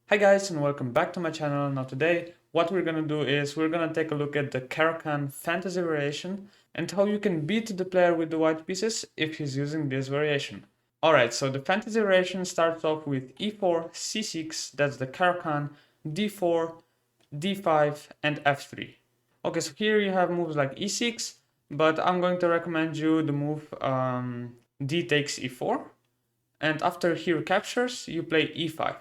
Hi guys and welcome back to my channel. Now today what we're gonna do is we're gonna take a look at the Caro Kann Fantasy Variation and how you can beat the player with the white pieces if he's using this variation. Alright, so the Fantasy Variation starts off with e4, c6, that's the Caro Kann, d4, d5 and f3. Okay, so here you have moves like e6, but I'm going to recommend you the move d takes e4, and after hero captures you play e5.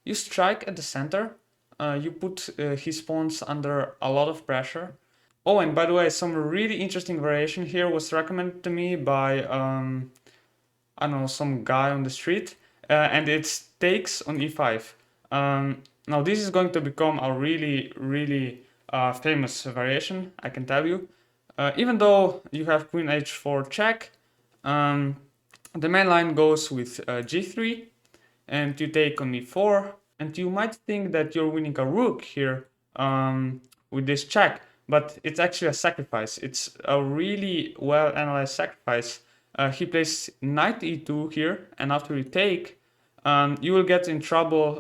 You strike at the center, you put his pawns under a lot of pressure. Oh, and by the way, some really interesting variation here was recommended to me by, I don't know, some guy on the street, and it's takes on e5. Now this is going to become a really famous variation, I can tell you. Even though you have queen h4 check, the main line goes with g3, and you take on e4, and you might think that you're winning a rook here with this check, but it's actually a sacrifice. It's a really well analyzed sacrifice. He plays knight e2 here, and after you take, you will get in trouble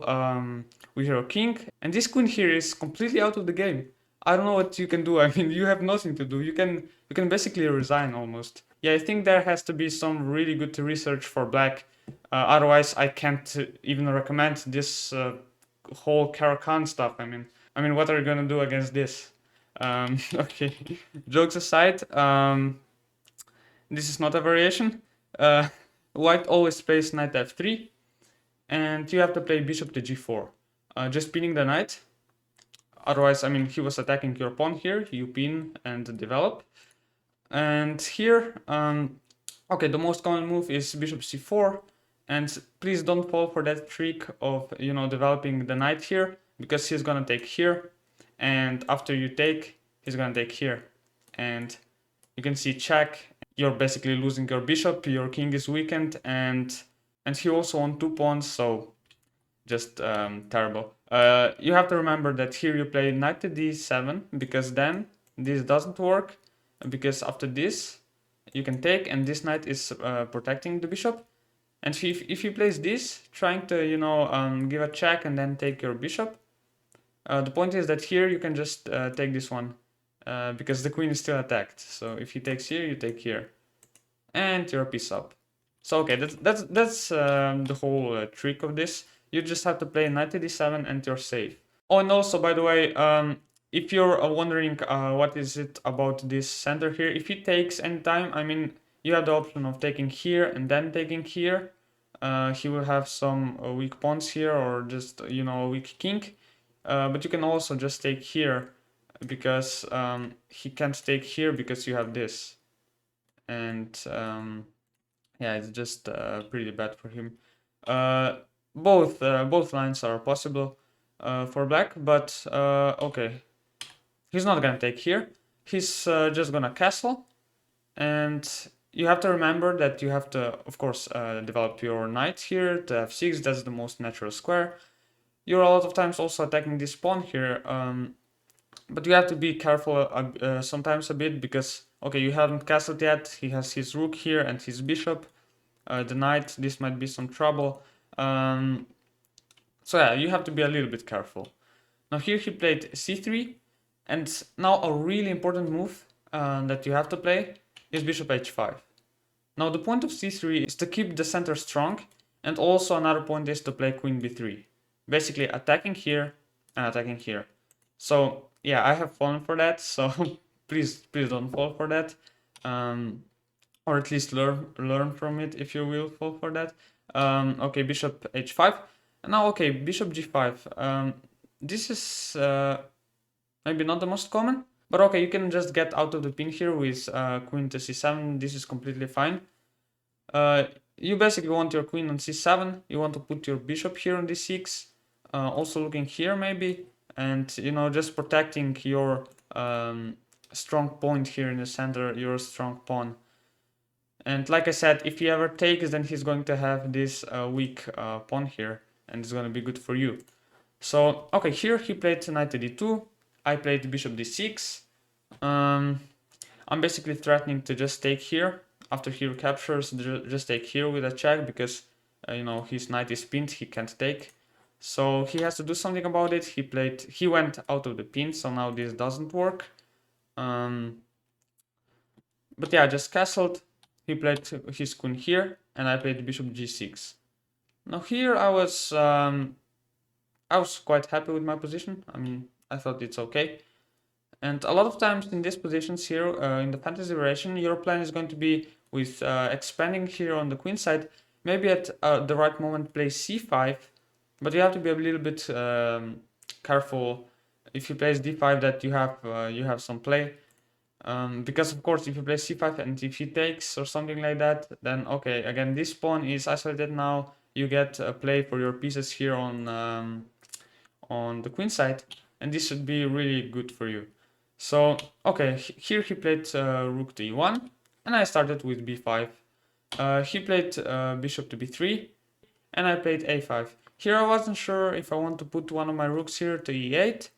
with your king, and this queen here is completely out of the game. I don't know what you can do. I mean, you have nothing to do. You can basically resign almost. Yeah, I think there has to be some really good research for black. Otherwise, I can't even recommend this whole Caro Kann stuff. I mean, what are you gonna do against this? Okay, jokes aside, this is not a variation. White always plays knight f3, and you have to play bishop to g4, just pinning the knight. Otherwise, I mean, he was attacking your pawn here. You pin and develop. And here, okay, the most common move is bishop c4, and please don't fall for that trick of, you know, developing the knight here, because he's gonna take here, and after you take, he's gonna take here, and you can see check. You're basically losing your bishop, your king is weakened, and he also won 2 pawns, so just terrible. You have to remember that here you play knight to d7, because then this doesn't work, because after this you can take, and this knight is protecting the bishop. And if he plays this, trying to, you know, give a check and then take your bishop, the point is that here you can just take this one, because the queen is still attacked. So if he takes here, you take here, and you're a piece up. So okay, that's the whole trick of this. You just have to play knight to d7 and you're safe. Oh, and also, by the way, if you're wondering what is it about this center here, if he takes any time, I mean, you have the option of taking here and then taking here. He will have some weak pawns here, or just, you know, a weak king. But you can also just take here, because he can't take here because you have this. And yeah, it's just pretty bad for him. Both lines are possible for black, but okay, he's not gonna take here. He's just gonna castle, and you have to remember that you have to, of course, develop your knight here to f6. That's the most natural square. You're a lot of times also attacking this pawn here, but you have to be careful sometimes a bit, because okay, you haven't castled yet. He has his rook here and his bishop. The knight, this might be some trouble. So yeah, you have to be a little bit careful. Now here he played c3, and now a really important move that you have to play is bishop h5. Now the point of c3 is to keep the center strong, and also another point is to play queen b3. Basically attacking here and attacking here. So yeah, I have fallen for that, so please don't fall for that. Or at least learn from it if you will fall for that. Okay, bishop h5. Now, okay, bishop g5. This is maybe not the most common, but okay, you can just get out of the pin here with queen to c7. This is completely fine. You basically want your queen on c7. You want to put your bishop here on d6. Also looking here maybe, and, you know, just protecting your strong point here in the center, your strong pawn. And like I said, if he ever takes, then he's going to have this weak pawn here, and it's going to be good for you. So, okay, here he played knight to d2, I played bishop d6. I'm basically threatening to just take here. After hero captures, just take here with a check, because, you know, his knight is pinned, he can't take. So he has to do something about it. He went out of the pin, so now this doesn't work. But yeah, just castled. He played his queen here, and I played bishop g6. Now here I was quite happy with my position. I mean, I thought it's okay. And a lot of times in these positions here, in the fantasy variation, your plan is going to be with expanding here on the queen side. Maybe at the right moment play c5, but you have to be a little bit careful if you play d5 that you have some play. Because of course if you play c5 and if he takes or something like that, then okay, again this pawn is isolated now. You get a play for your pieces here on the queen side, and this should be really good for you. So okay, here he played rook to e1, and I started with b5. He played bishop to b3, and I played a5. Here I wasn't sure if I want to put one of my rooks here to e8.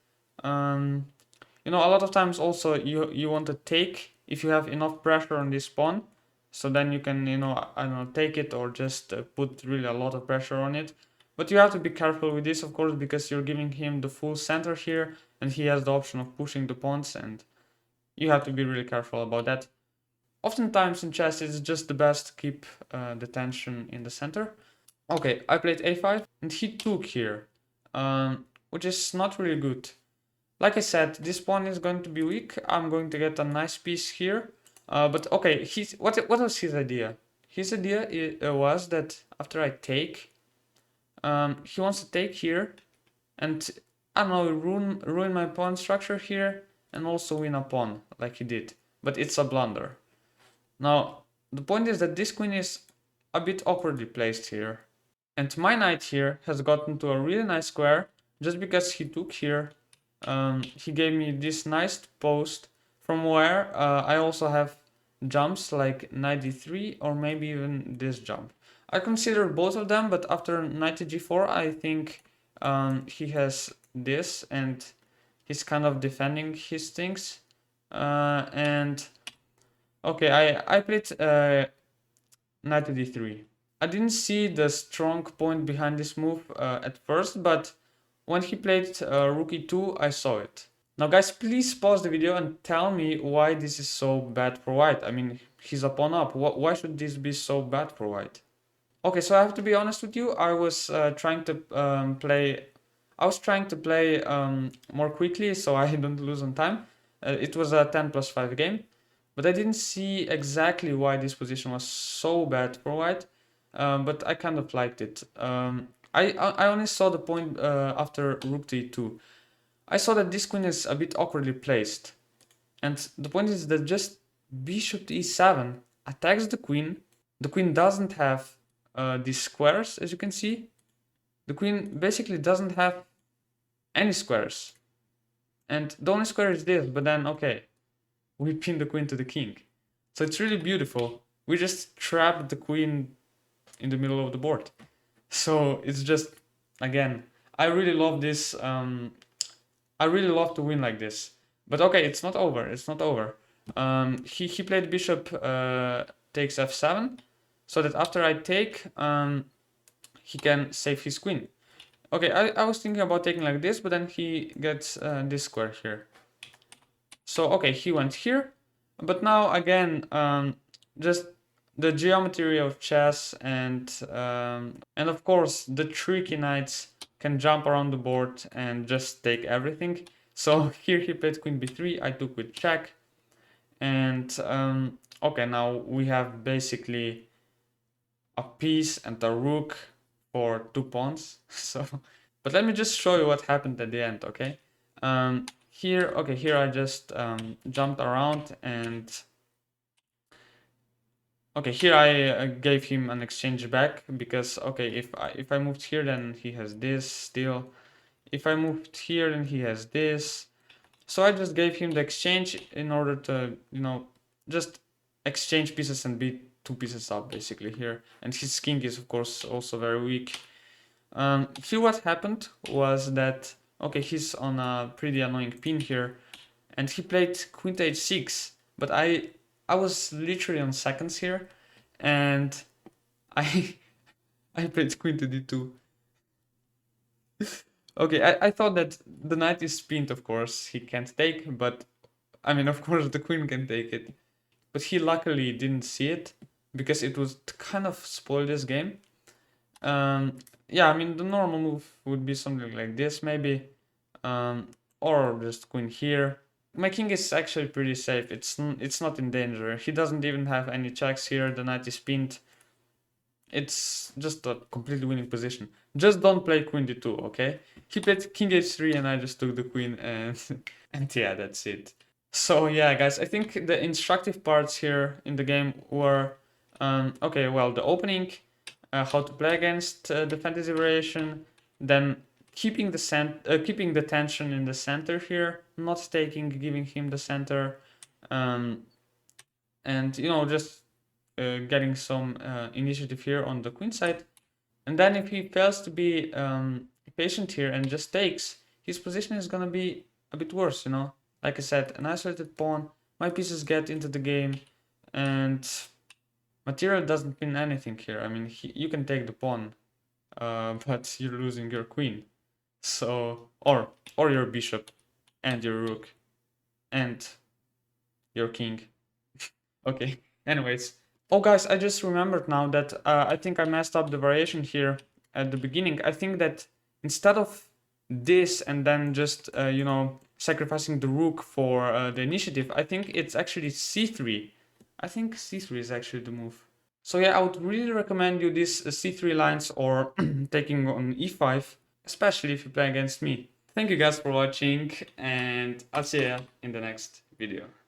You know, a lot of times also you want to take if you have enough pressure on this pawn, so then you can, you know, I don't know, take it or just put really a lot of pressure on it. But you have to be careful with this, of course, because you're giving him the full center here, and he has the option of pushing the pawns, and you have to be really careful about that. Oftentimes in chess, it's just the best to keep the tension in the center. Okay, I played a5, and he took here, which is not really good. Like I said, this pawn is going to be weak. I'm going to get a nice piece here. But okay, what was his idea? His idea was that after I take, he wants to take here and, I don't know, ruin my pawn structure here and also win a pawn like he did. But it's a blunder. Now, the point is that this queen is a bit awkwardly placed here. And my knight here has gotten to a really nice square just because he took here. He gave me this nice post from where I also have jumps like knight d3 or maybe even this jump. I consider both of them, but after knight to g4 I think he has this and he's kind of defending his things. And okay, I played knight to d3. I didn't see the strong point behind this move at first, but when he played rook e2, I saw it. Now guys, please pause the video and tell me why this is so bad for white. I mean, he's a pawn up. Why should this be so bad for white? Okay, so I have to be honest with you. I was trying to play more quickly so I don't lose on time. It was a 10+5 game, but I didn't see exactly why this position was so bad for white. But I kind of liked it. I only saw the point after rook to e2. I saw that this queen is a bit awkwardly placed. And the point is that just bishop to e7 attacks the queen. The queen doesn't have these squares, as you can see. The queen basically doesn't have any squares. And the only square is this, but then, okay, we pin the queen to the king. So it's really beautiful. We just trapped the queen in the middle of the board. So it's just, again, I really love this. I really love to win like this. But okay, it's not over. It's not over. He played bishop takes f7, so that after I take, he can save his queen. Okay, I was thinking about taking like this, but then he gets this square here. So okay, he went here, but now again, just the geometry of chess and of course the tricky knights can jump around the board and just take everything. So here he played queen b3, I took with check, and okay, now we have basically a piece and a rook for 2 pawns. So, but let me just show you what happened at the end, okay? Here I just jumped around and okay, here I gave him an exchange back because okay, if I moved here, then he has this still. If I moved here, then he has this. So I just gave him the exchange in order to, you know, just exchange pieces and beat 2 pieces up basically here. And his king is of course also very weak. Here what happened was that okay, he's on a pretty annoying pin here, and he played queen to h6, but I was literally on seconds here, and I I played queen to d2. Okay, I thought that the knight is pinned, of course, he can't take, but I mean, of course, the queen can take it. But he luckily didn't see it because it would kind of spoil this game. Yeah, I mean, the normal move would be something like this, maybe, or just queen here. My king is actually pretty safe. It's not in danger. He doesn't even have any checks here. The knight is pinned. It's just a completely winning position. Just don't play queen d2, okay? He played king h3 and I just took the queen and and yeah, that's it. So yeah, guys, I think the instructive parts here in the game were okay, well, the opening, how to play against the fantasy variation, then keeping keeping the tension in the center here, not taking, giving him the center, um, and you know, just getting some initiative here on the queen side. And then if he fails to be patient here and just takes, his position is gonna be a bit worse, you know. Like I said, an isolated pawn, my pieces get into the game, and material doesn't mean anything here. I mean, you can take the pawn, but you're losing your queen. So, or your bishop, and your rook, and your king. Okay, anyways. Oh guys, I just remembered now that I think I messed up the variation here at the beginning. I think that instead of this and then just, you know, sacrificing the rook for the initiative, I think it's actually c3. I think c3 is actually the move. So yeah, I would really recommend you these c3 lines or taking on e5, especially if you play against me. Thank you guys for watching, and I'll see you in the next video.